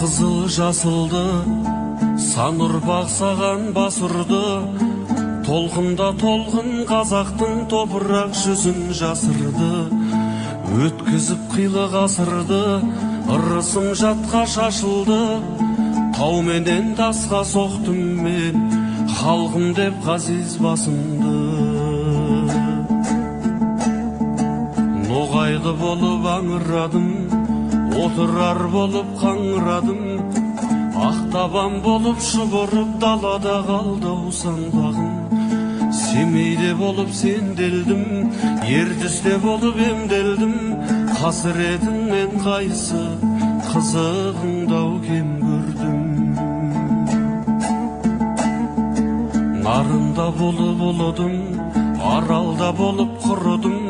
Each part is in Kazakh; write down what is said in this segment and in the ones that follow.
Қызыл жасылды сан ұрпақ саған бас ұрды, толқында толқын қазақтың топырақ жүзін жасырды. Өткізіп қилы ғасырды, ырысым жатқа шашылды, тау менен тасқа соқтым мен, халқым деп ғазиз басымды. Ноғайлы болып аңырадым, отырар болып қаңырадым, ақтабан болып шұбырып далада қалды саңлағым. Семейде болып сенделдім, ертісте болып емделдім, қасіретіңнен қайсы қызығыңдау кем көрдім. Нарында болып ұлыдым, аралда болып құрыдым,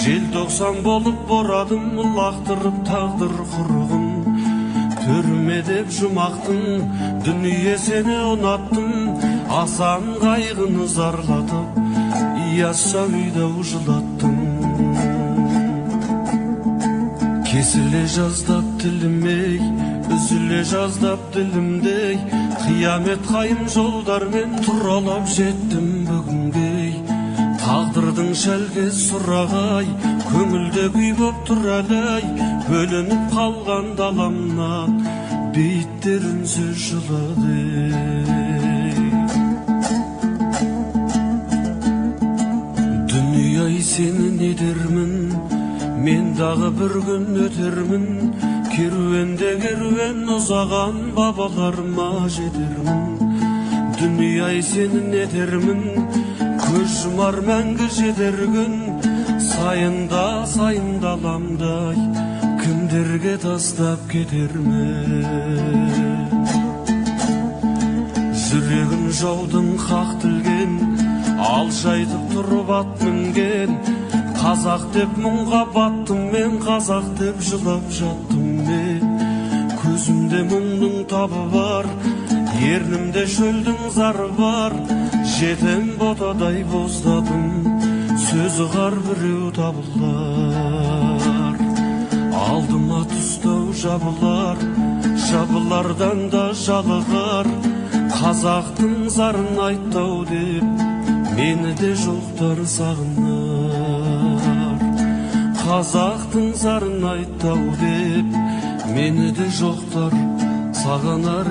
желтоқсан болып борадым, лақтырып тағдыр құрығын. Түрме деп жұмақтың, дүние сені ұнаттым, асан қайғыны зарлатып, иясша үйдау жылаттым. Кесіле жаздап тілімей, үзіле жаздап ділімдей, қиямет қайым жолдармен тұралап жеттім бүгінге. Тағдырдың шәлкес сұрағай, көңілде күй боп тұр әлі, бөлініп қалған даламнан бейіттер үнсіз жылады. Дүние-ай сені не дермін, мен дағы бір күн өтермін, керуенде керуен ұзаған бабаларыма жетермін. Дүние-ай сені не дермін, көз жұмар мәңгі жетер күн, сайында аламдай, кімдерге тастап кетермін. Жүрегін жаудың қақ тілген, алшайтып тұрып ат мінген, қазақ деп мұңға баттым мен, қазақ деп жылап жаттым мен. Көзімде мұңның табы бар, ернімде шөлдің зары бар, жетім ботадай боздадым, сөзі қар біреу табылар. Алдыма тұстау жабылар, жабылардан да жалығар, қазақтың зарын айттау деп, мені де жоқтар сағынар. Қазақтың зарын айттау деп, мені де жоқтар сағынар.